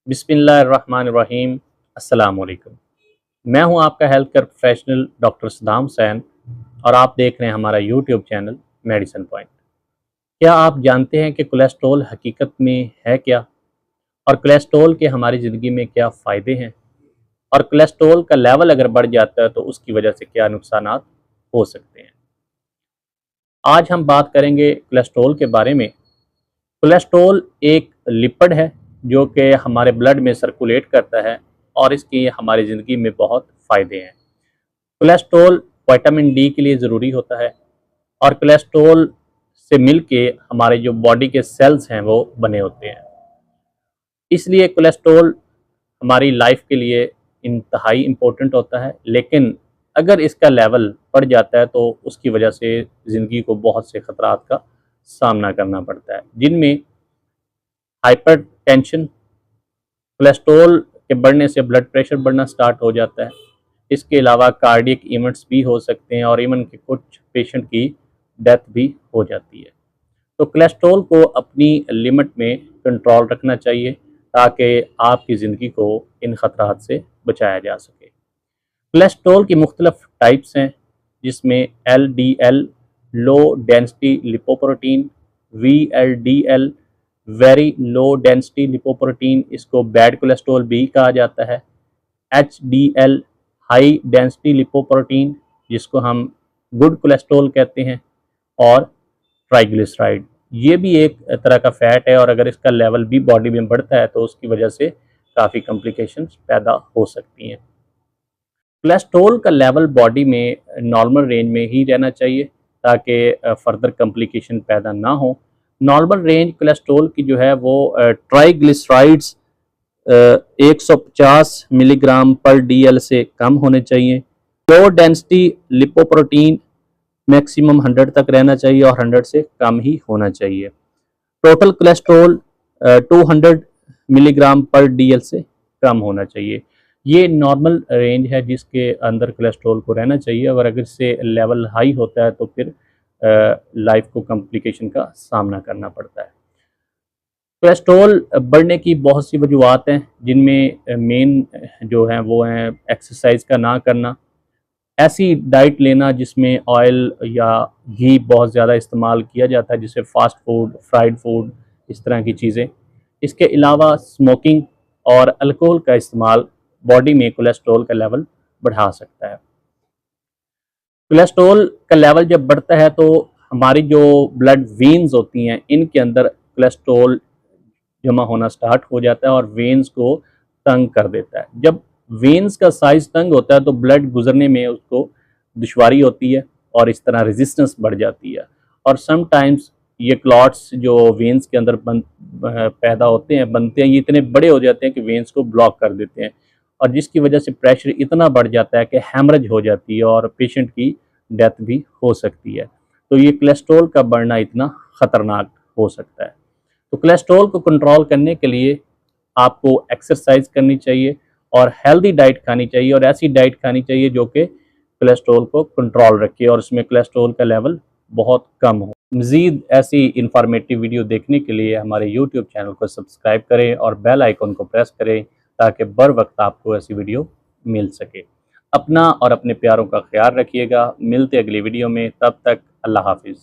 बिस्मिल्लाहिर्रहमानिर्रहीम। अस्सलाम वालेकुम। मैं हूं आपका health care professional doctor Saddam Hussain और आप देख रहे हैं हमारा यूट्यूब चैनल मेडिसिन पॉइंट। क्या आप जानते हैं कि कोलेस्ट्रॉल हकीकत में है क्या, और कोलेस्ट्रॉल के हमारी ज़िंदगी में क्या फ़ायदे हैं, और कोलेस्ट्रॉल का लेवल अगर बढ़ जाता है तो उसकी वजह से क्या नुकसानात हो सकते हैं। आज हम बात करेंगे कोलेस्ट्रॉल के बारे में। कोलेस्ट्रॉल एक लिपिड है जो कि हमारे ब्लड में सर्कुलेट करता है और इसकी हमारी ज़िंदगी में बहुत फ़ायदे हैं। कोलेस्ट्रॉल विटामिन डी के लिए ज़रूरी होता है और कोलेस्ट्रॉल से मिलके हमारे जो बॉडी के सेल्स हैं वो बने होते हैं। इसलिए कोलेस्ट्रॉल हमारी लाइफ के लिए इंतहाई इम्पोर्टेंट होता है, लेकिन अगर इसका लेवल बढ़ जाता है तो उसकी वजह से ज़िंदगी को बहुत से ख़तरात का सामना करना पड़ता है, जिनमें हाइपरटेंशन, कोलेस्ट्रॉल के बढ़ने से ब्लड प्रेशर बढ़ना स्टार्ट हो जाता है। इसके अलावा कार्डियक इवेंट्स भी हो सकते हैं और इवन के कुछ पेशेंट की डेथ भी हो जाती है। तो कोलेस्ट्रॉल को अपनी लिमिट में कंट्रोल रखना चाहिए ताकि आपकी ज़िंदगी को इन ख़तरात से बचाया जा सके। कोलेस्ट्रॉल की मुख्तलिफ टाइप्स हैं, जिसमें LDL low density lipoprotein, VLDL very low density lipoprotein, इसको बैड कोलेस्ट्रॉल भी कहा जाता है, HDL हाई डेंसिटी लिपोप्रोटीन जिसको हम गुड कोलेस्ट्रॉल कहते हैं, और ट्राइग्लिसराइड ये भी एक तरह का फैट है और अगर इसका लेवल भी बॉडी में बढ़ता है तो उसकी वजह से काफ़ी कॉम्प्लिकेशंस पैदा हो सकती हैं। कोलेस्ट्रॉल का लेवल बॉडी में नॉर्मल रेंज में ही रहना चाहिए ताकि फर्दर कॉम्प्लिकेशन पैदा ना हो। नॉर्मल रेंज कोलेस्ट्रॉल की जो है वो ट्राइग्लिसराइड्स 150 मिलीग्राम पर DL से कम होने चाहिए। लो डेंसिटी लिपोप्रोटीन मैक्सिमम 100 तक रहना चाहिए और 100 से कम ही होना चाहिए। टोटल कोलेस्ट्रॉल 200 मिलीग्राम पर DL से कम होना चाहिए। ये नॉर्मल रेंज है जिसके अंदर कोलेस्ट्रॉल को रहना चाहिए। अगर इससे लेवल हाई होता है तो फिर लाइफ को कॉम्प्लिकेशन का सामना करना पड़ता है। कोलेस्ट्रॉल बढ़ने की बहुत सी वजूहत हैं, जिनमें मेन जो हैं वो हैं एक्सरसाइज का ना करना, ऐसी डाइट लेना जिसमें ऑयल या घी बहुत ज़्यादा इस्तेमाल किया जाता है, जिससे फास्ट फूड, फ्राइड फूड, इस तरह की चीज़ें। इसके अलावा स्मोकिंग और अल्कोहल का इस्तेमाल बॉडी में कोलेस्ट्रॉल का लेवल बढ़ा सकता है। कोलेस्ट्रॉल का लेवल जब बढ़ता है तो हमारी जो ब्लड वेन्स होती हैं इनके अंदर कोलेस्ट्रॉल जमा होना स्टार्ट हो जाता है और वेन्स को तंग कर देता है। जब वेन्स का साइज तंग होता है तो ब्लड गुजरने में उसको दुश्वारी होती है और इस तरह रेजिस्टेंस बढ़ जाती है, और समटाइम्स ये क्लॉट्स जो वेन्स के अंदर पैदा होते हैं, बनते हैं, ये इतने बड़े हो जाते हैं कि वेन्स को ब्लॉक कर देते हैं, और जिसकी वजह से प्रेशर इतना बढ़ जाता है कि हैमरेज हो जाती है और पेशेंट की डेथ भी हो सकती है। तो ये कोलेस्ट्रॉल का बढ़ना इतना ख़तरनाक हो सकता है। तो कोलेस्ट्रॉल को कंट्रोल करने के लिए आपको एक्सरसाइज करनी चाहिए और हेल्दी डाइट खानी चाहिए, और ऐसी डाइट खानी चाहिए जो कि कोलेस्ट्रॉल को कंट्रोल रखे और उसमें कोलेस्ट्रॉल का लेवल बहुत कम हो। मज़ीद ऐसी इंफॉर्मेटिव वीडियो देखने के लिए हमारे यूट्यूब चैनल को सब्सक्राइब करें और बेल आइकन को प्रेस करें ताकि बर वक्त आपको ऐसी वीडियो मिल सके। अपना और अपने प्यारों का ख्याल रखिएगा। मिलते अगली वीडियो में, तब तक अल्लाह हाफिज़।